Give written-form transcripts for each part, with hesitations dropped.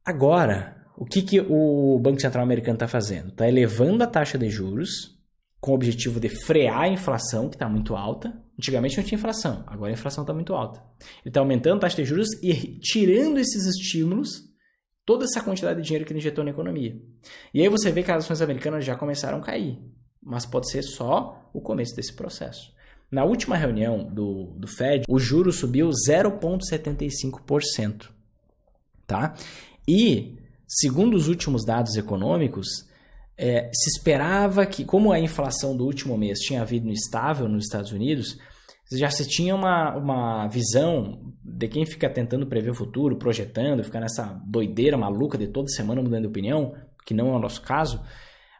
Agora, o que o Banco Central americano está fazendo? Está elevando a taxa de juros com o objetivo de frear a inflação, que está muito alta. Antigamente não tinha inflação, agora a inflação está muito alta. Ele está aumentando a taxa de juros e tirando esses estímulos, toda essa quantidade de dinheiro que ele injetou na economia. E aí você vê que as ações americanas já começaram a cair, mas pode ser só o começo desse processo. Na última reunião do Fed, o juro subiu 0,75%. Tá? E, segundo os últimos dados econômicos, se esperava que, como a inflação do último mês tinha havido estável nos Estados Unidos, já se tinha uma visão de quem fica tentando prever o futuro, projetando, fica nessa doideira maluca de toda semana mudando de opinião, que não é o nosso caso,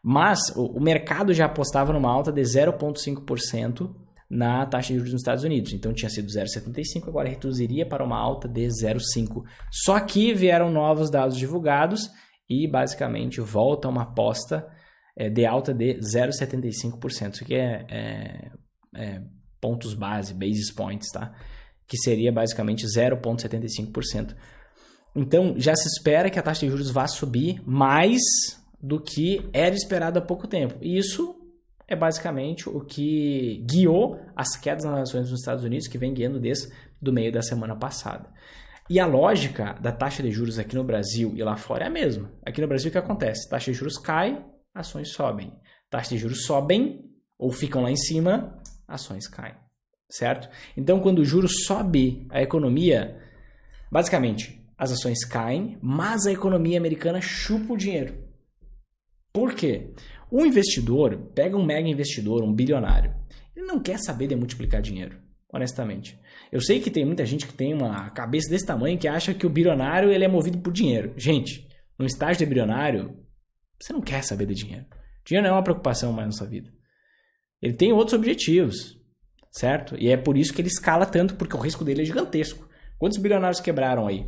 mas o mercado já apostava numa alta de 0,5% na taxa de juros nos Estados Unidos. Então tinha sido 0,75%, agora reduziria para uma alta de 0,5%. Só que vieram novos dados divulgados e basicamente volta uma aposta de alta de 0,75%. Isso aqui é pontos base, basis points, tá? Que seria basicamente 0,75%. Então já se espera que a taxa de juros vá subir mais do que era esperado há pouco tempo. E isso é basicamente o que guiou as quedas nas ações nos Estados Unidos, que vem guiando desde do meio da semana passada. E a lógica da taxa de juros aqui no Brasil e lá fora é a mesma. Aqui no Brasil o que acontece? Taxa de juros cai, ações sobem. Taxa de juros sobem ou ficam lá em cima, ações caem. Certo? Então quando o juro sobe, a economia, basicamente, as ações caem, mas a economia americana chupa o dinheiro. Por quê? O investidor, pega um mega investidor, um bilionário, ele não quer saber de multiplicar dinheiro, honestamente. Eu sei que tem muita gente que tem uma cabeça desse tamanho que acha que o bilionário ele é movido por dinheiro. Gente, no estágio de bilionário, você não quer saber de dinheiro. Dinheiro não é uma preocupação mais na sua vida. Ele tem outros objetivos, certo? E é por isso que ele escala tanto, porque o risco dele é gigantesco. Quantos bilionários quebraram aí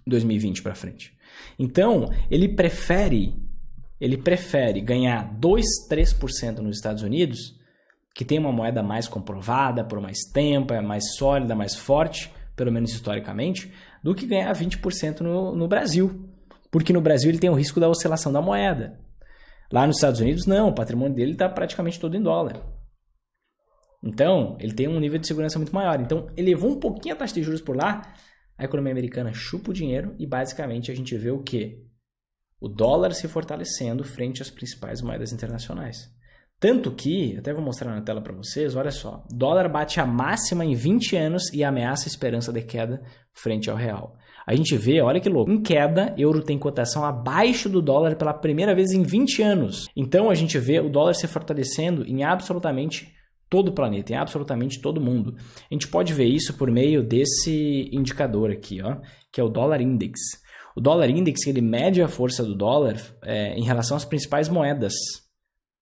em 2020 para frente? Então, ele prefere ganhar 2, 3% nos Estados Unidos, que tem uma moeda mais comprovada por mais tempo, é mais sólida, mais forte, pelo menos historicamente, do que ganhar 20% no Brasil. Porque no Brasil ele tem o risco da oscilação da moeda. Lá nos Estados Unidos, não, o patrimônio dele está praticamente todo em dólar. Então, ele tem um nível de segurança muito maior. Então, elevou um pouquinho a taxa de juros por lá, a economia americana chupa o dinheiro e basicamente a gente vê o quê? O dólar se fortalecendo frente às principais moedas internacionais. Tanto que, até vou mostrar na tela para vocês, olha só, dólar bate a máxima em 20 anos e ameaça a esperança de queda frente ao real. A gente vê, olha que louco, em queda, euro tem cotação abaixo do dólar pela primeira vez em 20 anos. Então a gente vê o dólar se fortalecendo em absolutamente todo o planeta, em absolutamente todo mundo. A gente pode ver isso por meio desse indicador aqui, ó, que é o dólar index. O dólar index ele mede a força do dólar em relação às principais moedas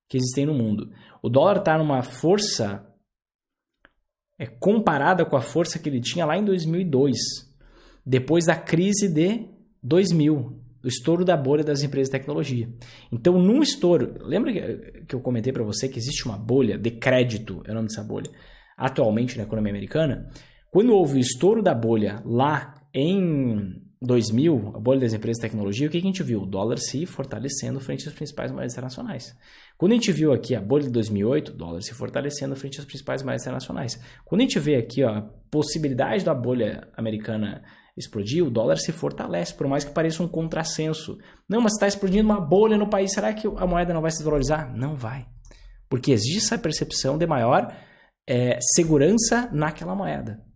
que existem no mundo. O dólar está numa força comparada com a força que ele tinha lá em 2002, depois da crise de 2000, o estouro da bolha das empresas de tecnologia. Então, num estouro, lembra que eu comentei para você que existe uma bolha de crédito, é o nome dessa bolha, atualmente na economia americana? Quando houve o estouro da bolha lá em 2000, a bolha das empresas de tecnologia, o que a gente viu? O dólar se fortalecendo frente às principais moedas internacionais. Quando a gente viu aqui a bolha de 2008, o dólar se fortalecendo frente às principais moedas internacionais. Quando a gente vê aqui ó, a possibilidade da bolha americana explodir, o dólar se fortalece, por mais que pareça um contrassenso. Não, mas está explodindo uma bolha no país, será que a moeda não vai se desvalorizar? Não vai. Porque existe essa percepção de maior segurança naquela moeda.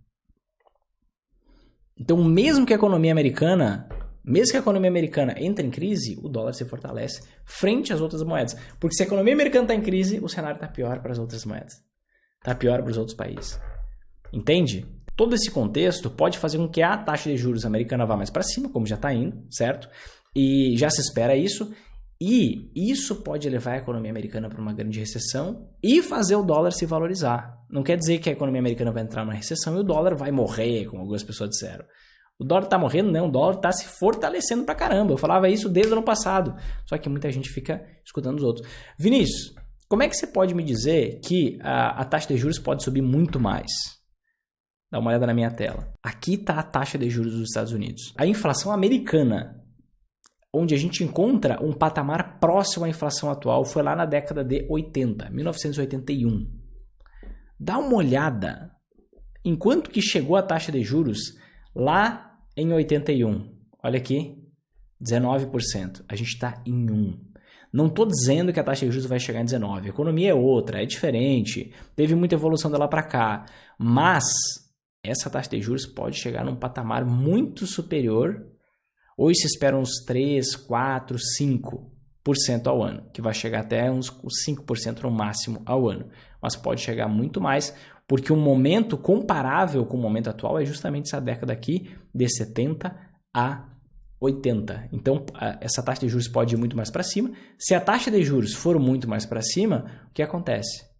Então, mesmo que a economia americana entre em crise, o dólar se fortalece frente às outras moedas. Porque se a economia americana está em crise, o cenário está pior para as outras moedas. Está pior para os outros países. Entende? Todo esse contexto pode fazer com que a taxa de juros americana vá mais para cima, como já está indo, certo? E já se espera isso. E isso pode levar a economia americana para uma grande recessão e fazer o dólar se valorizar. Não quer dizer que a economia americana vai entrar numa recessão e o dólar vai morrer, como algumas pessoas disseram. O dólar está morrendo? Não, o dólar está se fortalecendo pra caramba. Eu falava isso desde o ano passado. Só que muita gente fica escutando os outros. Vinícius, como é que você pode me dizer que a taxa de juros pode subir muito mais? Dá uma olhada na minha tela. Aqui está a taxa de juros dos Estados Unidos. A inflação americana onde a gente encontra um patamar próximo à inflação atual foi lá na década de 80, 1981. Dá uma olhada. Enquanto que chegou a taxa de juros lá em 81, olha aqui, 19%. A gente está em 1%. Não estou dizendo que a taxa de juros vai chegar em 19%. A economia é outra, é diferente. Teve muita evolução de lá para cá. Mas essa taxa de juros pode chegar num patamar muito superior. Hoje se espera uns 3, 4, 5% ao ano, que vai chegar até uns 5% no máximo ao ano. Mas pode chegar muito mais, porque um momento comparável com o momento atual é justamente essa década aqui, de 70 a 80. Então, essa taxa de juros pode ir muito mais para cima. Se a taxa de juros for muito mais para cima, o que acontece?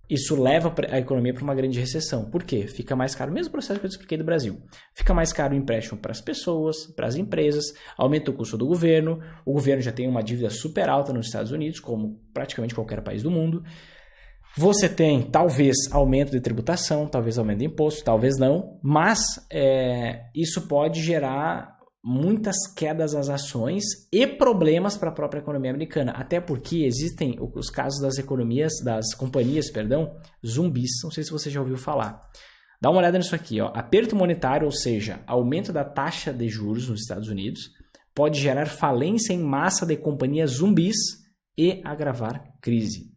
Isso leva a economia para uma grande recessão. Por quê? Fica mais caro, o mesmo processo que eu expliquei do Brasil. Fica mais caro o empréstimo para as pessoas, para as empresas, aumenta o custo do governo, o governo já tem uma dívida super alta nos Estados Unidos, como praticamente qualquer país do mundo. Você tem, talvez, aumento de tributação, talvez aumento de imposto, talvez não, mas isso pode gerar muitas quedas às ações e problemas para a própria economia americana, até porque existem os casos das companhias, zumbis, não sei se você já ouviu falar. Dá uma olhada nisso aqui, ó. Aperto monetário, ou seja, aumento da taxa de juros nos Estados Unidos, pode gerar falência em massa de companhias zumbis e agravar crise.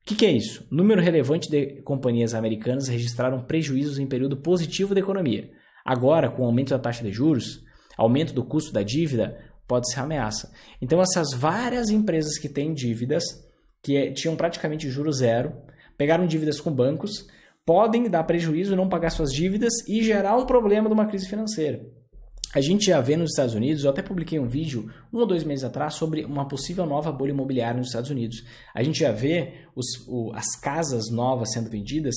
O que é isso? Número relevante de companhias americanas registraram prejuízos em período positivo da economia. Agora, com o aumento da taxa de juros, aumento do custo da dívida, pode ser ameaça. Então, essas várias empresas que têm dívidas, que tinham praticamente juros zero, pegaram dívidas com bancos, podem dar prejuízo, não pagar suas dívidas e gerar um problema de uma crise financeira. A gente já vê nos Estados Unidos, eu até publiquei um vídeo 1 ou 2 meses atrás sobre uma possível nova bolha imobiliária nos Estados Unidos. A gente já vê as casas novas sendo vendidas,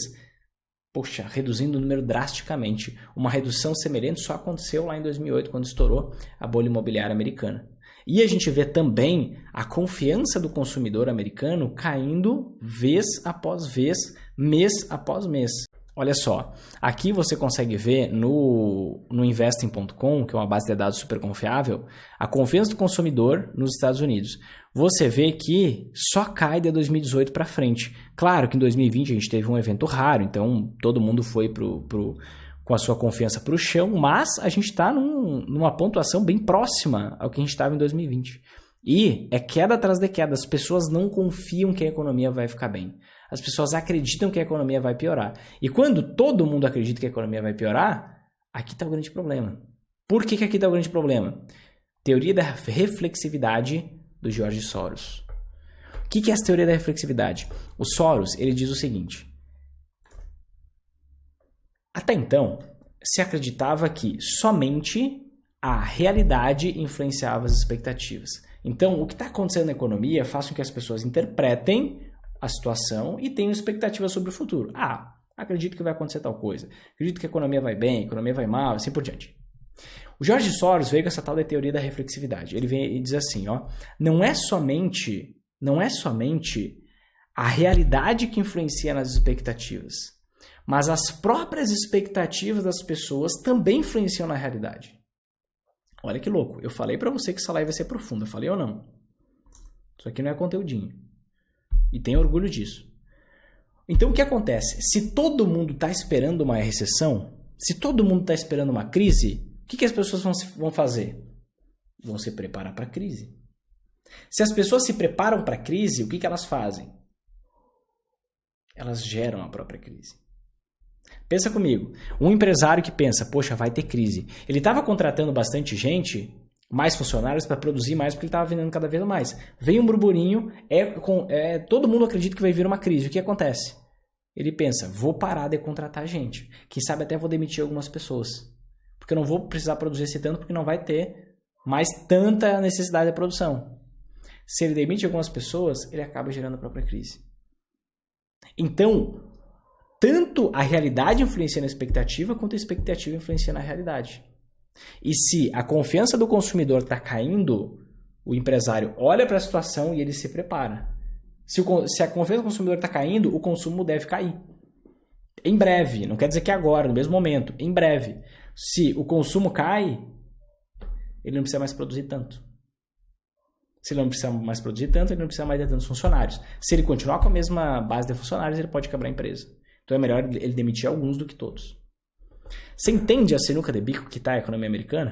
reduzindo o número drasticamente. Uma redução semelhante só aconteceu lá em 2008, quando estourou a bolha imobiliária americana. E a gente vê também a confiança do consumidor americano caindo vez após vez, mês após mês. Olha só, aqui você consegue ver no investing.com, que é uma base de dados super confiável, a confiança do consumidor nos Estados Unidos. Você vê que só cai de 2018 para frente. Claro que em 2020 a gente teve um evento raro, então todo mundo foi com a sua confiança para o chão, mas a gente está numa pontuação bem próxima ao que a gente estava em 2020. E é queda atrás de queda, as pessoas não confiam que a economia vai ficar bem. As pessoas acreditam que a economia vai piorar. E quando todo mundo acredita que a economia vai piorar, aqui está o grande problema. Por que aqui está o grande problema? Teoria da reflexividade do George Soros. O que é essa teoria da reflexividade? O Soros, ele diz o seguinte: até então, se acreditava que somente a realidade influenciava as expectativas. Então, o que está acontecendo na economia faz com que as pessoas interpretem a situação e tenham expectativas sobre o futuro. Acredito que vai acontecer tal coisa. Acredito que a economia vai bem, a economia vai mal, assim por diante. O George Soros veio com essa tal da teoria da reflexividade. Ele vem e diz assim, não é somente a realidade que influencia nas expectativas, mas as próprias expectativas das pessoas também influenciam na realidade. Olha que louco. Eu falei pra você que essa live vai ser profunda. Falei ou não? Isso aqui não é conteúdinho. E tenho orgulho disso. Então o que acontece? Se todo mundo está esperando uma recessão, se todo mundo está esperando uma crise, o que as pessoas vão fazer? Vão se preparar para a crise. Se as pessoas se preparam para a crise, o que elas fazem? Elas geram a própria crise. Pensa comigo, um empresário que pensa, poxa, vai ter crise. Ele estava contratando bastante gente, mais funcionários para produzir mais, porque ele estava vendendo cada vez mais. Veio um burburinho, todo mundo acredita que vai vir uma crise. O que acontece? Ele pensa, vou parar de contratar gente. Quem sabe até vou demitir algumas pessoas. Porque eu não vou precisar produzir esse tanto, porque não vai ter mais tanta necessidade de produção. Se ele demite algumas pessoas, ele acaba gerando a própria crise. Então, tanto a realidade influencia na expectativa, quanto a expectativa influencia na realidade. E se a confiança do consumidor está caindo, o empresário olha para a situação e ele se prepara. Se a confiança do consumidor está caindo, o consumo deve cair. Em breve, não quer dizer que agora, no mesmo momento, em breve. Se o consumo cai, ele não precisa mais produzir tanto. Se ele não precisa mais produzir tanto, ele não precisa mais ter tantos funcionários. Se ele continuar com a mesma base de funcionários, ele pode quebrar a empresa. Então é melhor ele demitir alguns do que todos. Você entende a sinuca de bico que está a economia americana?